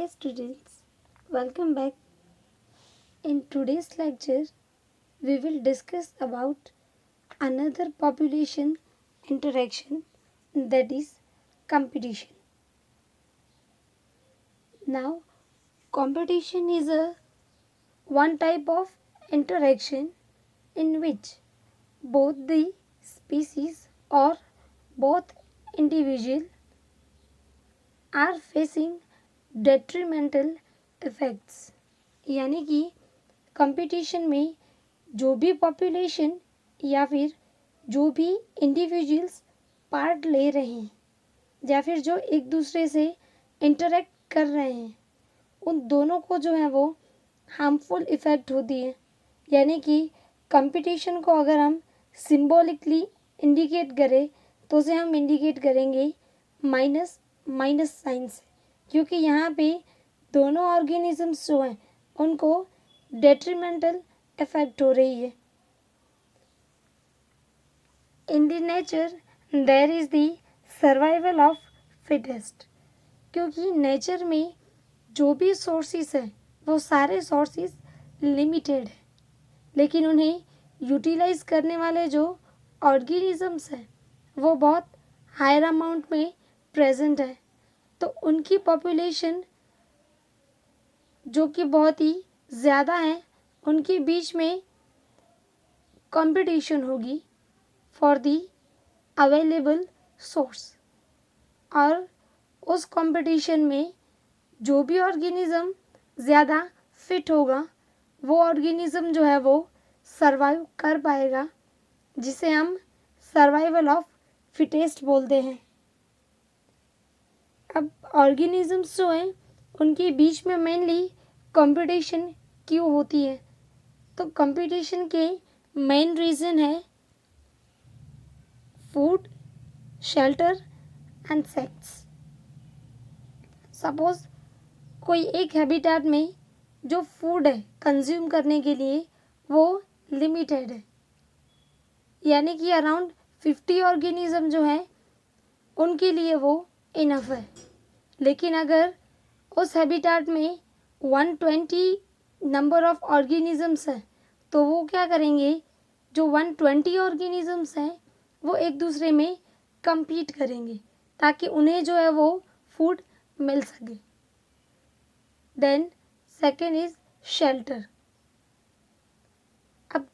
Dear students, welcome back. In today's lecture, we will discuss about another population interaction, that is competition. Now, competition is a one type of interaction in which both the species or both individual are facing detrimental effects. यानी कि competition में जो भी population या फिर जो भी individuals part ले रहे हैं या फिर जो एक दूसरे से इंटरेक्ट कर रहे हैं उन दोनों को जो है वो हार्मफुल इफ़ेक्ट होती है। यानी कि कंपटीशन को अगर हम सिंबॉलिकली इंडिकेट करें तो उसे हम इंडिकेट करेंगे माइनस साइन से, क्योंकि यहाँ पे दोनों ऑर्गेनिजम्स जो हैं उनको डेट्रीमेंटल इफेक्ट हो रही है। In the nature there is the survival of fittest, क्योंकि नेचर में जो भी सोर्सेस है वो सारे सोर्सेस लिमिटेड है, लेकिन उन्हें यूटिलाइज करने वाले जो ऑर्गेनिजम्स हैं वो बहुत हायर अमाउंट में प्रेजेंट है। तो उनकी पॉपुलेशन जो कि बहुत ही ज़्यादा है, उनके बीच में कंपटीशन होगी फॉर दी अवेलेबल सोर्स, और उस कंपटीशन में जो भी ऑर्गेनिज़म ज़्यादा फिट होगा वो ऑर्गेनिज़म जो है वो सरवाइव कर पाएगा, जिसे हम सर्वाइवल ऑफ फिटेस्ट बोलते हैं। अब ऑर्गेनिजम्स जो हैं उनके बीच में मेनली कंपटीशन क्यों होती है, तो कंपटीशन के मेन रीज़न है food, shelter and sex. Suppose कोई एक हैबिटेट में जो फूड है कंज्यूम करने के लिए वो लिमिटेड है, यानी कि अराउंड 50 ऑर्गेनिज्म जो हैं उनके लिए वो इनफ है। लेकिन अगर उस हैबिटेट में 120 नंबर ऑफ ऑर्गेनिजम्स हैं तो वो क्या करेंगे, जो 120 ऑर्गेनिजम्स हैं वो एक दूसरे में compete करेंगे ताकि उन्हें जो है वो फूड मिल सके। Then second is shelter. अब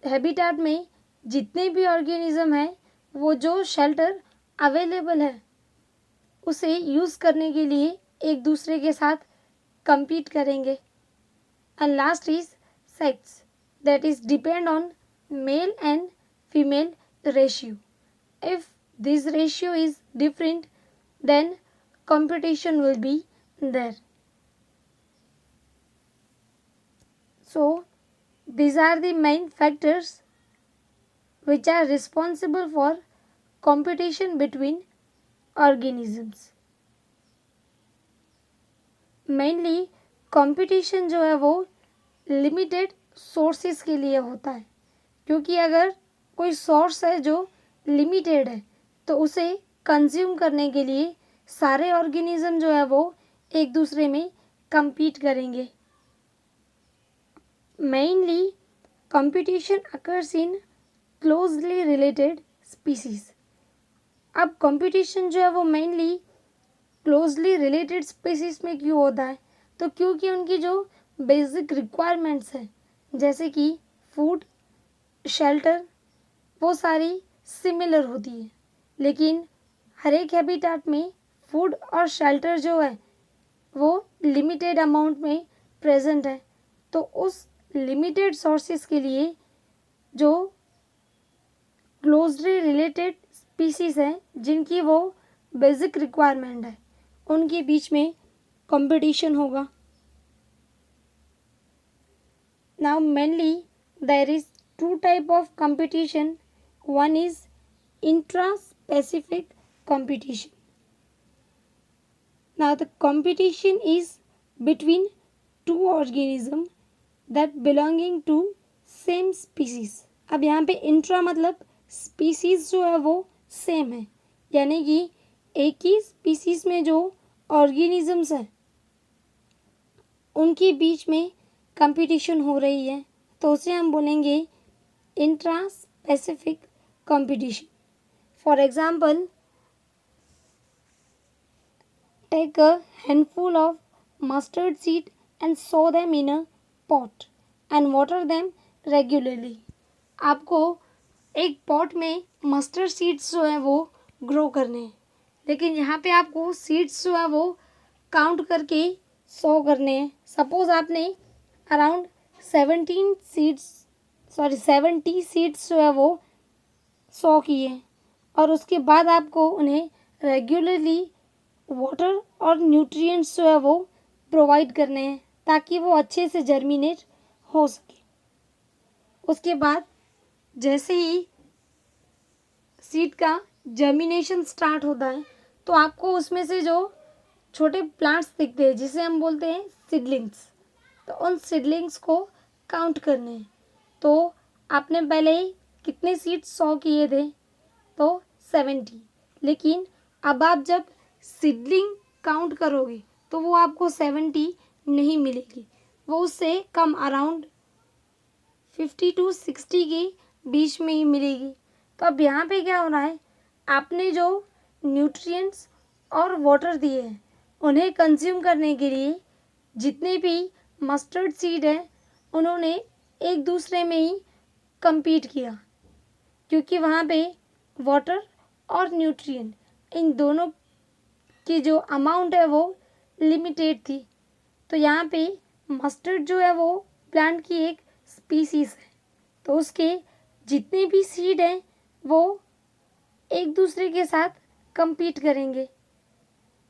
हैबिटेट में जितने भी ऑर्गेनिज्म हैं वो जो शेल्टर अवेलेबल है उसे यूज़ करने के लिए एक दूसरे के साथ compete करेंगे। And last is sex, that is depend on male and female ratio. If this ratio is different then competition will be there. So these are the main factors which are responsible for competition between organisms. Mainly competition जो है वो limited sources के लिए होता है, क्योंकि अगर कोई सोर्स है जो लिमिटेड है तो उसे कंज्यूम करने के लिए सारे ऑर्गेनिज्म जो है वो एक दूसरे में compete करेंगे। Mainly competition occurs in closely related species. अब कंपटीशन जो है वो मेनली क्लोजली रिलेटेड स्पीसीज में क्यों होता है, तो क्योंकि उनकी जो बेसिक रिक्वायरमेंट्स हैं जैसे कि फूड, शेल्टर, वो सारी सिमिलर होती है, लेकिन हर एक हैबिटेट में फूड और शेल्टर जो है वो लिमिटेड अमाउंट में प्रेजेंट है। तो उस लिमिटेड सोर्सेस के लिए जो क्लोजली रिलेटेड स्पीसीज हैं जिनकी वो बेसिक रिक्वायरमेंट है उनके बीच में कंपटीशन होगा। Now mainly there is two type of competition, one is intra specific competition. Now the competition is between two organism that belonging to same species. अब यहाँ पे इंट्रा मतलब स्पीसीज जो है वो सेम है, यानी कि एक ही स्पीसीज में जो ऑर्गेनिजम्स हैं उनके बीच में कंपटीशन हो रही है, तो उसे हम बोलेंगे intra specific competition. For example, take a handful of mustard seed and sow them in a pot and water them regularly. आपको एक पॉट में मस्टर्ड सीड्स जो है वो ग्रो करने हैं, लेकिन यहाँ पे आपको सीड्स जो है वो काउंट करके सो करने हैं. सपोज आपने अराउंड 70 सीड्स जो है वो सो किए और उसके बाद आपको उन्हें रेगुलरली वाटर और न्यूट्रिएंट्स जो है वो प्रोवाइड करने हैं ताकि वो अच्छे से जर्मिनेट हो सके. उसके बाद जैसे ही सीड का जर्मिनेशन स्टार्ट होता है तो आपको उसमें से जो छोटे प्लांट्स दिखते हैं जिसे हम बोलते हैं सीडलिंग्स, तो उन सीडलिंग्स को काउंट करने हैं. तो आपने पहले कितने सीड्स सो किए थे? तो 70. लेकिन अब आप जब सीडलिंग काउंट करोगे तो वो आपको 70 नहीं मिलेगी, वो उससे कम अराउंड 50 to 60 के बीच में ही मिलेगी. तो अब यहाँ पे क्या हो रहा है, आपने जो न्यूट्रिएंट्स और वाटर दिए हैं उन्हें कंज्यूम करने के लिए जितने भी मस्टर्ड सीड हैं उन्होंने एक दूसरे में ही compete किया, क्योंकि वहाँ पे वाटर और न्यूट्रिएंट इन दोनों की जो अमाउंट है वो लिमिटेड थी. तो यहाँ पे मस्टर्ड जो है वो प्लांट की एक स्पीसीज है, तो उसके जितने भी सीड हैं वो एक दूसरे के साथ compete करेंगे.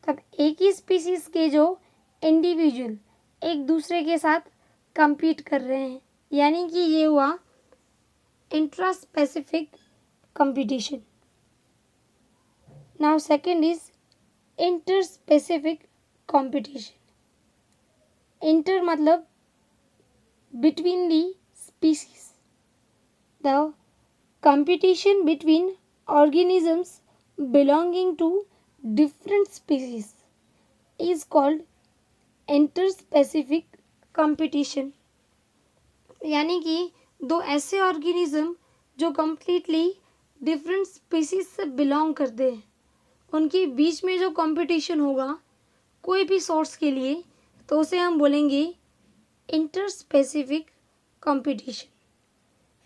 तब एक ही स्पीसीज के जो इंडिविजुअल एक दूसरे के साथ compete कर रहे हैं, यानी कि ये हुआ intra specific competition. Now second is interspecific competition. Inter मतलब between the species. The competition between organisms belonging to different species is called interspecific competition. यानी कि दो ऐसे ऑर्गेनिज्म जो कम्प्लीटली डिफरेंट स्पीसीज से बिलोंग करते हैं उनके बीच में जो कंपटीशन होगा कोई भी सोर्स के लिए, तो उसे हम बोलेंगे inter specific competition.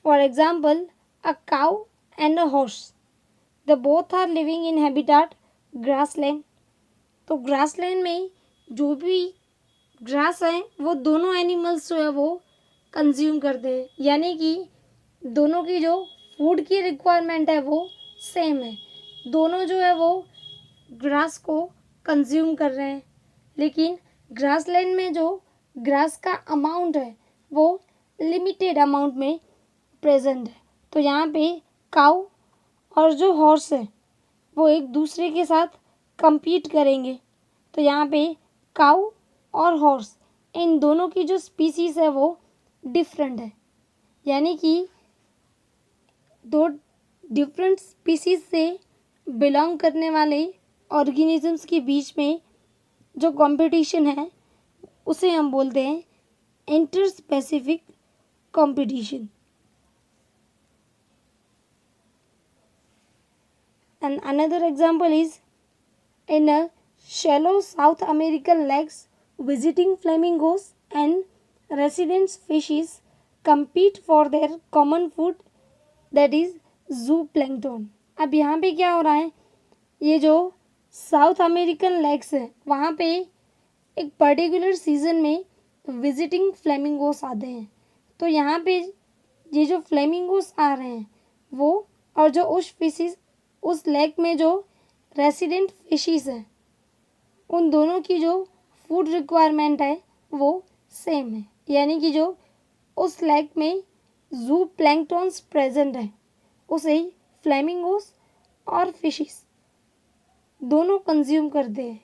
For example, a cow and a horse, they both are living in habitat grassland. तो ग्रासलैंड में जो भी ग्रास है वो दोनों एनिमल्स जो है वो कंज्यूम करते हैं, यानी कि दोनों की जो फूड की रिक्वायरमेंट है वो सेम है. दोनों जो है वो ग्रास को कंज्यूम कर रहे हैं, लेकिन ग्रासलैंड में जो ग्रास का अमाउंट है वो लिमिटेड अमाउंट में प्रेजेंट है. तो यहाँ पे काऊ और जो हॉर्स है वो एक दूसरे के साथ compete करेंगे. तो यहाँ पे काऊ और हॉर्स इन दोनों की जो स्पीसीज है वो डिफरेंट है, यानी कि दो डिफरेंट स्पीसीज से बिलोंग करने वाले ऑर्गेनिजम्स के बीच में जो कंपटीशन है उसे हम बोलते हैं inter specific competition. And another example is in a shallow South American lakes, visiting flamingos and resident fishes compete for their common food, that is zooplankton. अब यहाँ पे क्या हो रहा है, ये जो साउथ अमेरिकन लेक्स है वहाँ पे एक पर्टिकुलर सीजन में विजिटिंग फ्लेमिंगोस आते हैं. तो यहाँ पे ये जो फ्लेमिंगोस आ रहे हैं वो और जो उस लेक में जो रेसिडेंट फिशीज हैं उन दोनों की जो फूड रिक्वायरमेंट है वो सेम है, यानी कि जो उस लेक में जू प्लैंक्टन्स प्रेजेंट है उसे फ्लेमिंगोस और फिशीज दोनों कंज्यूम करते हैं.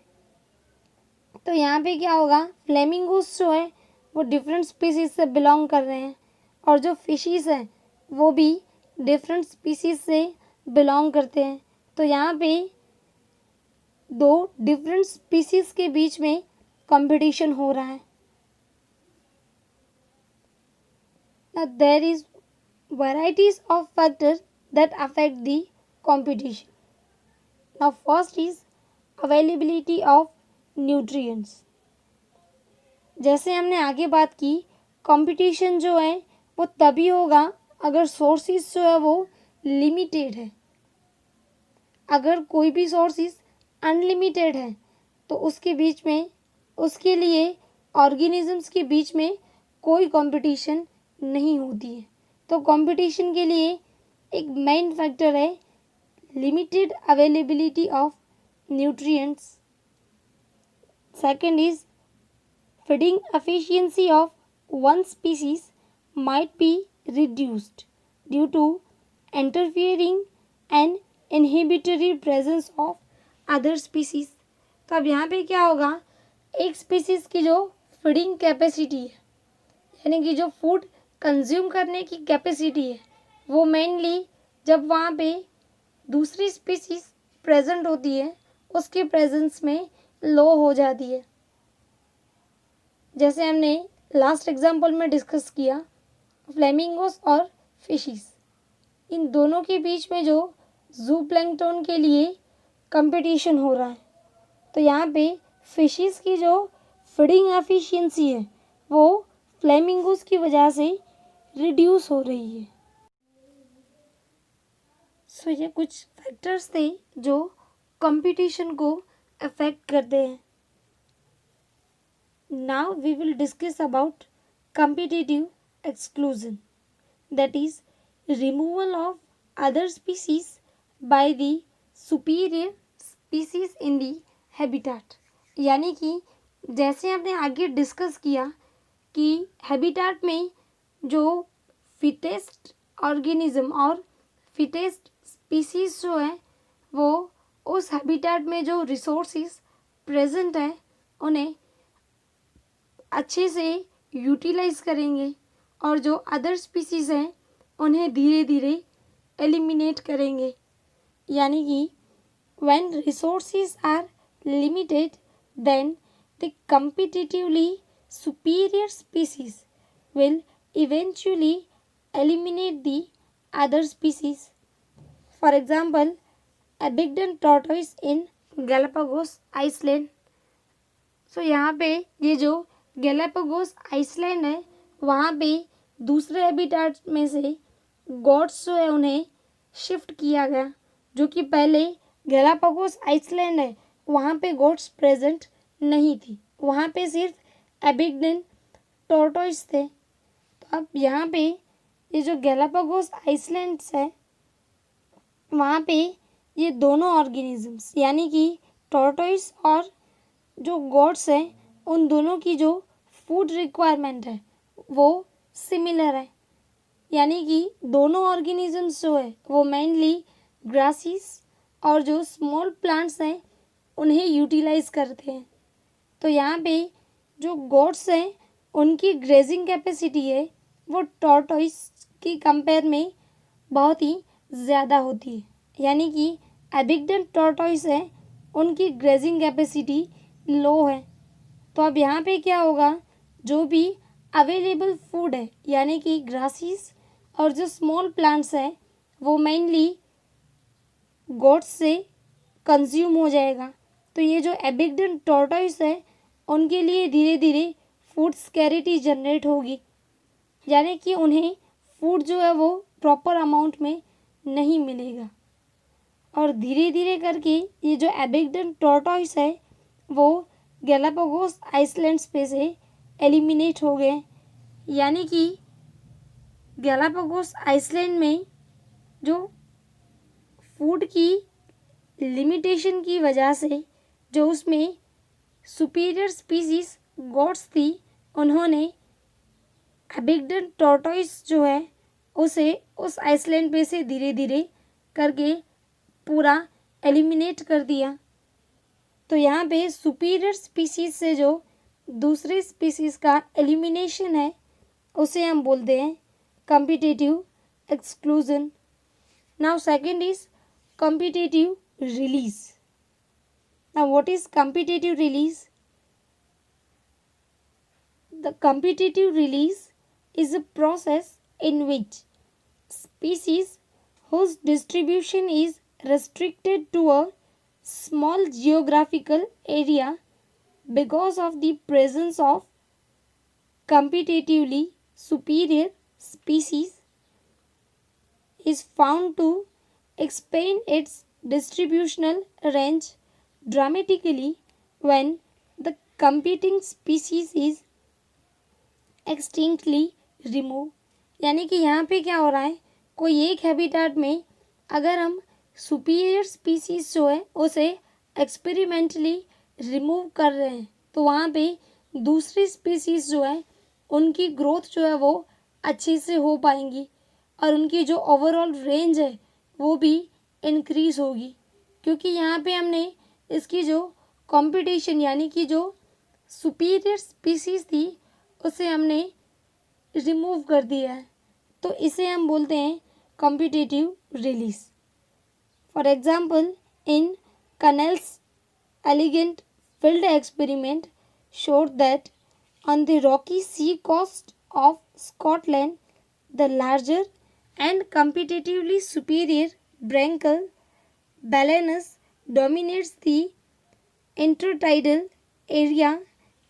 तो यहाँ पे क्या होगा, फ्लेमिंगोस जो है वो डिफरेंट स्पीसीज से बिलोंग कर रहे हैं और जो फिशीज हैं वो भी डिफरेंट स्पीसीज से बिलोंग करते हैं. तो यहाँ पे दो डिफरेंट स्पीसीज के बीच में कंपटीशन हो रहा है. Now there is varieties of factors that affect the competition. Now first is availability of nutrients. जैसे हमने आगे बात की, कंपटीशन जो है वो तभी होगा अगर सोर्सेस जो है वो लिमिटेड है। अगर कोई भी सोर्सेस अनलिमिटेड है तो उसके बीच में, उसके लिए ऑर्गेनिजम्स के बीच में कोई कंपटीशन नहीं होती है। तो कंपटीशन के लिए एक मेन फैक्टर है limited availability of nutrients. Second is feeding efficiency of one species might be reduced due to interfering and inhibitory presence of other species। तो अब यहाँ पे क्या होगा, एक स्पीसीज की जो फीडिंग कैपेसिटी है, यानी कि जो फूड कंज्यूम करने की कैपेसिटी है, वो मेनली जब वहाँ पे दूसरी स्पीसीज प्रेजेंट होती है उसके प्रेजेंस में लो हो जाती है। जैसे हमने लास्ट एग्जाम्पल में डिस्कस किया, फ्लेमिंगोस और फिशिस, इन दोनों के बीच में जो जू प्लैंकटन के लिए कंपटीशन हो रहा है, तो यहाँ पे फिशिस की जो फीडिंग एफिशिएंसी है वो फ्लेमिंगोस की वजह से रिड्यूस हो रही है। सो ये कुछ फैक्टर्स थे जो कंपटीशन को अफेक्ट करते हैं। Now we will discuss about competitive exclusion, that is removal of other species by the superior species in the habitat। यानी कि जैसे हमने आगे डिस्कस किया कि हैबिटेट में जो फिटेस्ट ऑर्गेनिज्म और फिटेस्ट स्पीसीज जो है वो उस हैबिटेट में जो रिसोर्सेज प्रेजेंट है उन्हें अच्छे से यूटिलाइज करेंगे और जो अदर स्पीसीज हैं उन्हें धीरे धीरे एलिमिनेट करेंगे। यानी कि when resources are limited then the competitively superior species will eventually eliminate the other species। For example, Abingdon tortoise in Galapagos Island। सो यहाँ पे ये जो गैलापागोस आइसलैंड है वहाँ पे दूसरे हैबिटेट में से गोट्स जो है उन्हें शिफ्ट किया गया, जो कि पहले गैलापागोस आइसलैंड है वहाँ पे गोट्स प्रेजेंट नहीं थी, वहाँ पे सिर्फ एबिगडन टॉर्टोइस थे। तो अब यहाँ पे ये जो गैलापागोस आइसलैंड्स है वहाँ पे ये दोनों ऑर्गेनिजम्स यानी कि टॉर्टोइस और जो गोट्स हैं उन दोनों की जो फूड रिक्वायरमेंट है वो सिमिलर है। यानी कि दोनों ऑर्गेनिजम्स जो है वो मेनली ग्रासीज और जो स्मॉल प्लांट्स हैं उन्हें यूटिलाइज करते हैं। तो यहाँ पे जो गोट्स हैं उनकी ग्रेजिंग कैपेसिटी है वो टॉर्टोइस की कंपेयर में बहुत ही ज़्यादा होती है। यानी कि एबिगडन टॉर्टोइस है उनकी ग्रेजिंग कैपेसिटी लो है। तो अब यहाँ पे क्या होगा, जो भी अवेलेबल फूड है यानी कि ग्रासीज और जो स्मॉल प्लांट्स हैं वो मेनली गोट्स से कंज्यूम हो जाएगा। तो ये जो एबिगडन टॉर्टोइस है उनके लिए धीरे धीरे फूड स्कैरिटी जनरेट होगी, यानी कि उन्हें फूड जो है वो प्रॉपर अमाउंट में नहीं मिलेगा और धीरे धीरे करके ये जो एबिगडन टॉर्टोइस है वो गैलापागोस आइसलैंड्स पे से एलिमिनेट हो गए। यानी कि गैलापागोस आइसलैंड में जो फूड की लिमिटेशन की वजह से जो उसमें सुपीरियर स्पीसीज गोट्स थी उन्होंने एबिगडन टॉर्टोइस जो है उसे उस आइसलैंड पे से धीरे धीरे करके पूरा एलिमिनेट कर दिया। तो यहाँ पे सुपीरियर स्पीसीज से जो दूसरे स्पीसीज का एलिमिनेशन है उसे हम बोलते हैं competitive exclusion. Now second is competitive release. Now what is competitive release? The competitive release is a process in which species whose distribution is restricted to a small geographical area because of the presence of competitively superior species is found to expand its distributional range dramatically when the competing species is extinctly remove. यानी कि यहाँ पे क्या हो रहा है, कोई एक हैबिटाट में अगर हम सुपीरियर स्पीसीज जो है उसे एक्सपेरिमेंटली रिमूव कर रहे हैं तो वहाँ पे दूसरी स्पीसीज जो है उनकी ग्रोथ जो है वो अच्छे से हो पाएंगी और उनकी जो ओवरऑल रेंज है वो भी इंक्रीज होगी, क्योंकि यहाँ पे हमने इसकी जो कंपटीशन यानी कि जो सुपीरियर स्पीसीज थी उसे हमने रिमूव कर दिया है, तो इसे हम बोलते हैं competitive release. For example in Connell's elegant field experiment showed that on the rocky sea coast of Scotland the larger and competitively superior branchial balanus dominates the intertidal area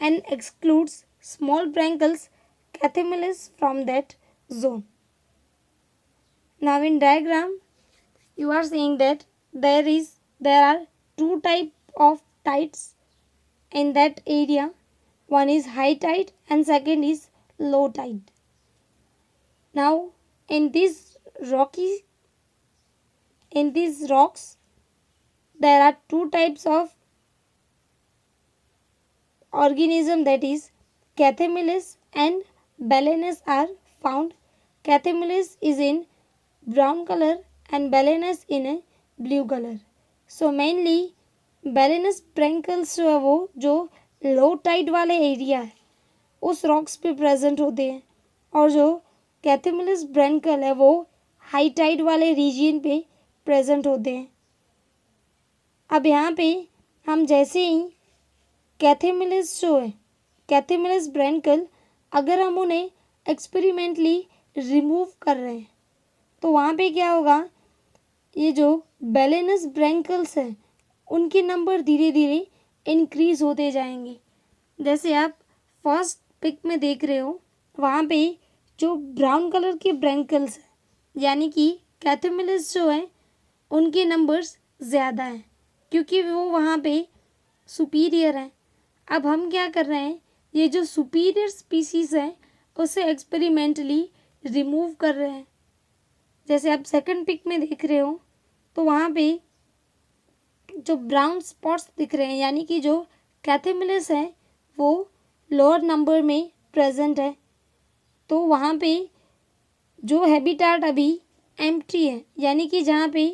and excludes small branchials Cathymeles from that zone. Now in diagram you are seeing that there are two type of tides in that area. One is high tide and second is low tide. Now in these rocks there are two types of organism, that is Cathymeles and Balanus are found. Cathymeles is in brown color and Balanus in a blue color. So mainly Balanus branchials जो है वो जो low tide वाले area है उस rocks पे present होते हैं और जो कैथेमिलस ब्रैंकल है वो हाई टाइड वाले रीजन पे प्रेजेंट होते हैं। अब यहाँ पे हम जैसे ही कैथेमिलस जो है कैथेमिलस ब्रैंकल अगर हम उन्हें एक्सपेरिमेंटली रिमूव कर रहे हैं तो वहाँ पे क्या होगा, ये जो बैलेनस ब्रैंकल्स हैं उनके नंबर धीरे धीरे इंक्रीज होते जाएंगे। जैसे आप फर्स्ट पिक में देख रहे हो वहाँ पे जो ब्राउन कलर के ब्रैंकल्स हैं यानी कि कैथेमिलस जो है उनके नंबर्स ज़्यादा हैं क्योंकि वो वहाँ पे सुपीरियर हैं। अब हम क्या कर रहे हैं, ये जो सुपीरियर स्पीसीज़ हैं उसे एक्सपेरिमेंटली रिमूव कर रहे हैं। जैसे आप सेकंड पिक में देख रहे हो तो वहाँ पे जो ब्राउन स्पॉट्स दिख रहे हैं यानी कि जो कैथेमिलस है वो लोअर नंबर में प्रेजेंट है, तो वहाँ पे जो हैबिटाट अभी एम्प्टी है यानी कि जहाँ पे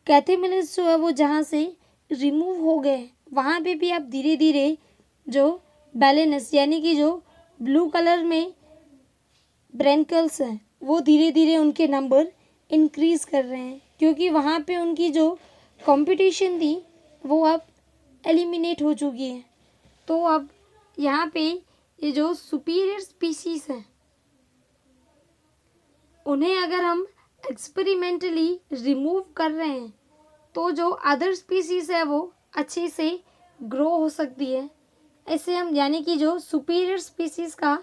कैथेमिलस जो है वो जहाँ से रिमूव हो गए वहाँ पे भी आप धीरे धीरे जो बैलेनस यानी कि जो ब्लू कलर में ब्रैंकल्स हैं वो धीरे धीरे उनके नंबर इंक्रीज कर रहे हैं क्योंकि वहाँ पे उनकी जो कंपटीशन थी वो अब एलिमिनेट हो चुकी है। तो अब यहाँ पे ये जो सुपीरियर स्पीसीज हैं उन्हें अगर हम एक्सपेरिमेंटली रिमूव कर रहे हैं तो जो अदर स्पीसीज है वो अच्छे से ग्रो हो सकती है। ऐसे हम यानी कि जो सुपीरियर स्पीसीज का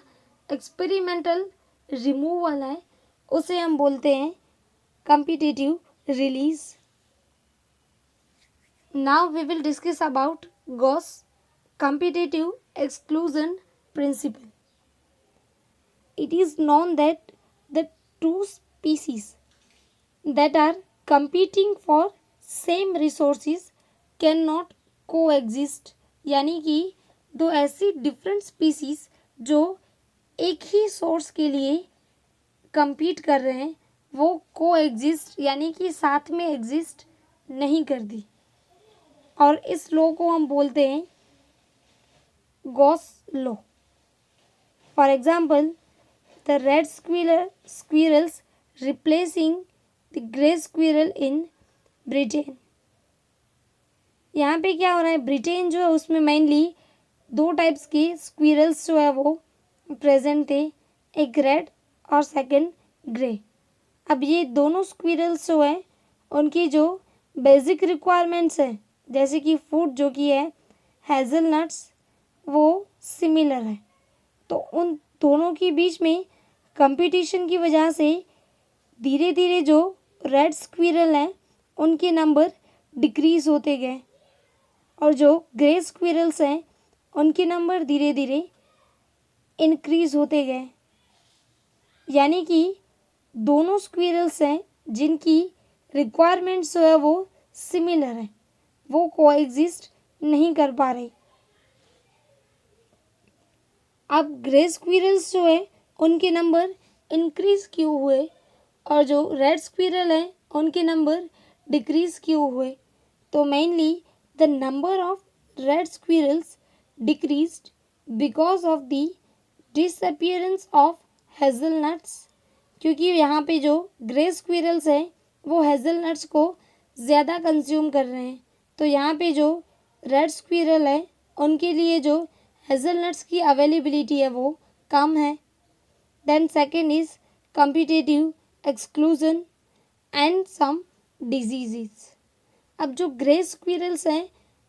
एक्सपेरिमेंटल रिमूवल है उसे हम बोलते हैं competitive release. Now we will discuss about Gause competitive exclusion principle. It is known that the two species that are competing for same resources cannot coexist, यानी कि दो ऐसी डिफरेंट स्पीसीज जो एक ही सोर्स के लिए compete कर रहे हैं वो coexist यानी कि साथ में एग्जिस्ट नहीं करती और इस लॉ को हम बोलते हैं Gauss law. For example, the red squirrels replacing the grey squirrel in Britain. यहाँ पे क्या हो रहा है, ब्रिटेन जो है उसमें मेनली दो टाइप्स के स्क्विरल्स जो है वो प्रेजेंट थे, एक रेड और सेकंड ग्रे। अब ये दोनों स्क्विरल्स जो हैं उनकी जो बेसिक रिक्वायरमेंट्स हैं जैसे कि फूड जो कि है हेज़लनट्स वो सिमिलर है। तो उन दोनों के बीच में कंपटीशन की वजह से धीरे धीरे जो रेड स्क्विरल हैं उनके नंबर डिक्रीज होते गए और जो ग्रे स्क्विरल्स हैं उनके नंबर धीरे धीरे इंक्रीज होते गए। यानी कि दोनों स्क्विरल्स हैं जिनकी रिक्वायरमेंट्स जो है वो सिमिलर है, वो कोएग्जिस्ट नहीं कर पा रहे। अब ग्रे स्क्विरल्स जो है उनके नंबर इंक्रीज क्यों हुए और जो रेड स्क्विरल है उनके नंबर डिक्रीज क्यों हुए? तो mainly the number of red squirrels decreased because of the disappearance of hazelnuts, क्योंकि यहाँ पे जो ग्रे स्क्विरल्स हैं वो हेज़लनट्स को ज़्यादा कंज्यूम कर रहे हैं। तो यहाँ पे जो रेड स्क्विरल है उनके लिए जो हेज़लनट्स की अवेलेबिलिटी है वो कम है। Then second is competitive exclusion and some disease. अब जो ग्रे स्क्विरल्स हैं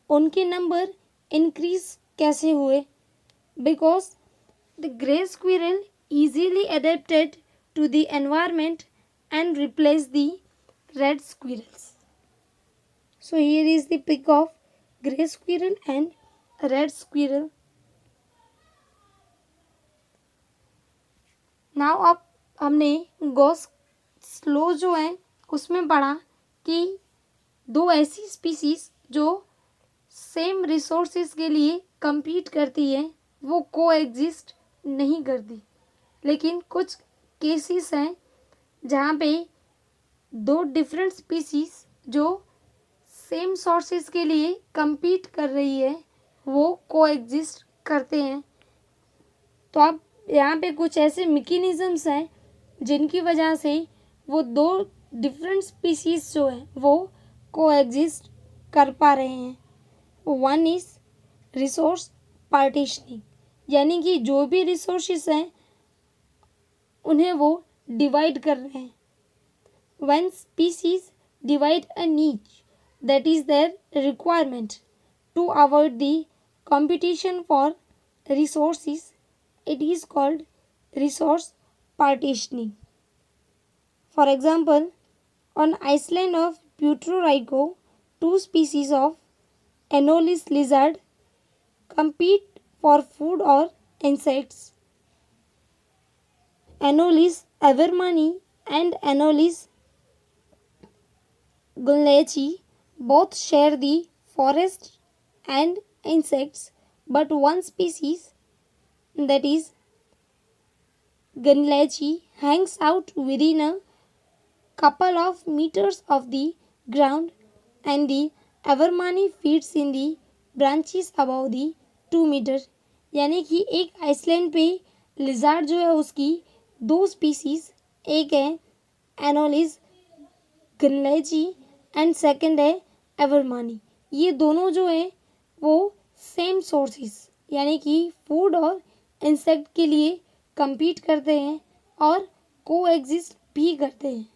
उनके नंबर इंक्रीज कैसे हुए? Because the grey squirrel easily adapted to the environment and replaced the red squirrels. So here is the pic of gray squirrel and red squirrel. Now अब हमने Gauss slow जो है उसमें पढ़ा कि दो ऐसी स्पीसीज जो सेम रिसोर्सेज के लिए compete करती है वो कोएग्जिस्ट नहीं करती, लेकिन कुछ केसेस हैं जहाँ पे दो डिफरेंट स्पीसीज जो सेम सोर्सेज के लिए compete कर रही है वो कोएग्जिस्ट करते हैं। तो अब यहाँ पे कुछ ऐसे मैकेनिज्म्स हैं जिनकी वजह से वो दो डिफरेंट स्पीसीज जो हैं वो कोएग्जिस्ट कर पा रहे हैं। वन इज़ रिसोर्स पार्टीशनिंग, यानी कि जो भी रिसोर्सेज हैं उन्हें वो डिवाइड कर रहे हैं। When species divide a niche that is their requirement to avoid the competition for resources, it is called resource partitioning. For example, on island of Puerto Rico, two species of Anolis lizard compete for food or insects. Anolis evermanni and Anolis gunlechi both share the forest and insects, but one species, that is gunlechi, hangs out within a couple of meters of the ground and the evermanni feeds in the branches above the 2 metre. यानी कि एक Iceland पे lizard जो है उसकी दो species, एक है एनोलिस गनलेची एंड सेकंड है एवरमानी। ये दोनों जो है वो सेम सोर्सेस यानी कि फूड और इंसेक्ट के लिए compete करते हैं और कोएग्जिस्ट भी करते हैं।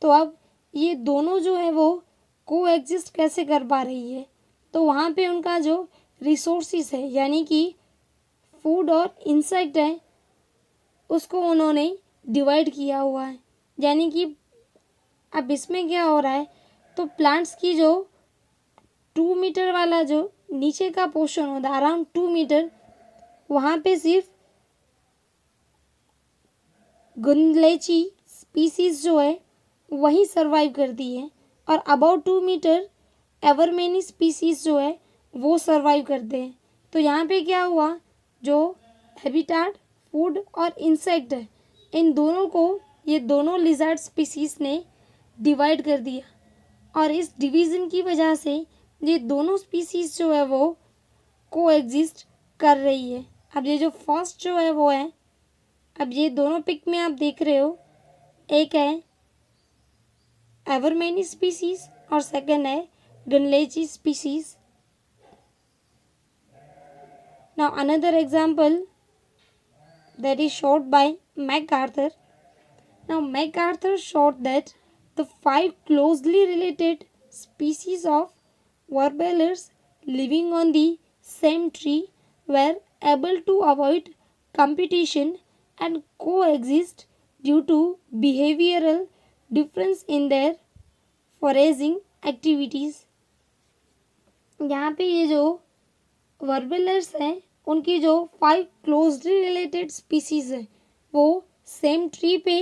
तो अब ये दोनों जो है वो कोएग्जिस्ट कैसे कर पा रही है? तो वहाँ पे उनका जो रिसोर्सेस है यानी कि फूड और इंसेक्ट है उसको उन्होंने डिवाइड किया हुआ है। यानी कि अब इसमें क्या हो रहा है, तो प्लांट्स की जो 2 मीटर वाला जो नीचे का पोर्शन होता है अराउंड 2 मीटर, वहाँ पे सिर्फ गुंदलेची स्पीसीज जो है वही सरवाइव करती है और अबाउट 2 मीटर एवरमेनी स्पीसीज जो है वो सरवाइव करते हैं। तो यहाँ पे क्या हुआ, जो हैबिटाट फूड और इंसेक्ट है इन दोनों को ये दोनों लिजर्ड स्पीसीज ने डिवाइड कर दिया और इस डिवीज़न की वजह से ये दोनों स्पीसीज जो है वो कोएग्जिस्ट कर रही है। अब ये जो फर्स्ट जो है वो है, अब ये दोनों पिक में आप देख रहे हो, एक है एवरमेनी स्पीसीज और सेकंड है गनलेची species. Now another example that is showed by MacArthur Now, MacArthur showed that the five closely related species of warblers living on the same tree were able to avoid competition and coexist due to behavioral difference in their foraging activities. यहाँ पे ये जो वर्बेलर्स हैं उनकी जो five closely related species हैं वो same tree पे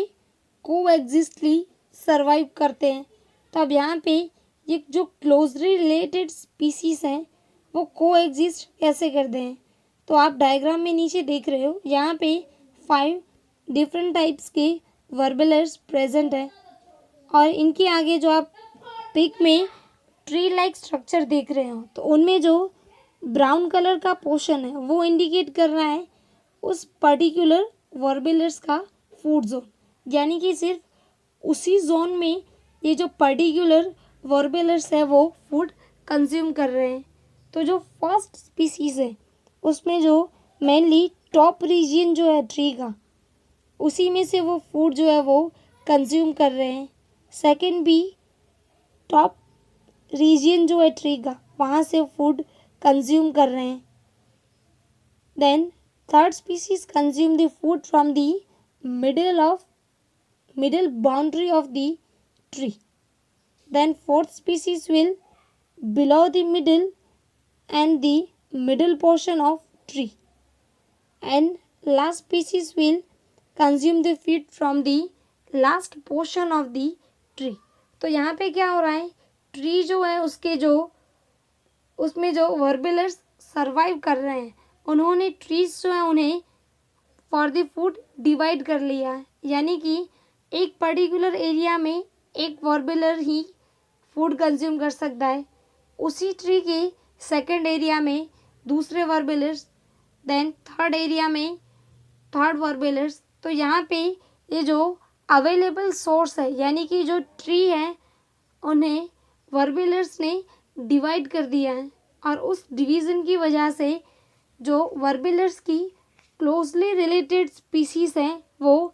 कोएग्जिस्टली सरवाइव करते हैं। तो अब यहाँ पे ये जो क्लोजली रिलेटेड स्पीसीज हैं वो कोएग्जिस्ट कैसे करते हैं, तो आप डायग्राम में नीचे देख रहे हो यहाँ पे फाइव डिफरेंट टाइप्स के वर्बेलर्स प्रेजेंट हैं और इनके आगे जो आप पिक में ट्री लाइक स्ट्रक्चर देख रहे हो तो उनमें जो ब्राउन कलर का पोर्शन है वो इंडिकेट कर रहा है उस पर्टिकुलर वर्बेलर्स का फूड जोन, यानी कि सिर्फ उसी जोन में ये जो पर्टिकुलर वर्बेलर्स है वो फूड कंज्यूम कर रहे हैं। तो जो फर्स्ट स्पीसीज है उसमें जो मेनली टॉप रीजन जो है ट्री का उसी में से वो फूड जो है वो कंज्यूम कर रहे हैं। सेकंड भी टॉप रीजन जो है ट्री का वहाँ से फूड कंज्यूम कर रहे हैं। Then third species consume the food from the middle boundary of the tree. Then fourth species will below the middle and the middle portion of tree. And last species will consume the feed from the last portion of the tree. तो यहाँ पे क्या हो रहा है, tree जो है उसमें जो वर्बेलर्स सर्वाइव कर रहे हैं उन्होंने ट्रीज जो है उन्हें फॉर द फूड डिवाइड कर लिया है, यानी कि एक पर्टिकुलर एरिया में एक वर्बेलर ही फूड कंज्यूम कर सकता है, उसी ट्री के सेकंड एरिया में दूसरे वर्बेलर्स, देन थर्ड एरिया में थर्ड वर्बेलर्स। तो यहाँ पे ये जो अवेलेबल सोर्स है यानी कि जो ट्री है उन्हें वर्बेलर्स ने डिवाइड कर दिया है और उस डिवीज़न की वजह से जो वर्बेलर्स की क्लोजली रिलेटेड स्पीसीज हैं वो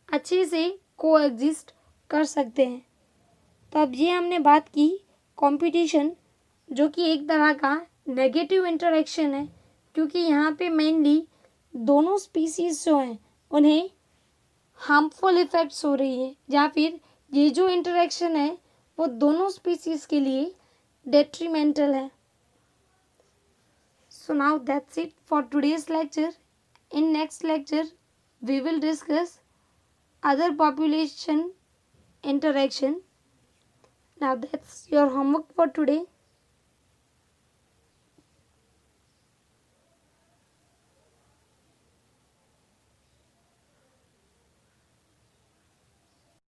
अच्छे से कोएग्जिस्ट कर सकते हैं। तो अब ये हमने बात की कंपटीशन, जो कि एक तरह का नेगेटिव इंटरेक्शन है, क्योंकि यहाँ पे मेनली दोनों स्पीसीज जो हैं उन्हें हार्मफुल इफ़ेक्ट्स हो रही है या फिर ये जो इंटरेक्शन है वो दोनों स्पीसीज के लिए detrimental है। So now that's it for today's lecture. In next lecture we will discuss other population interaction. Now that's your homework for today.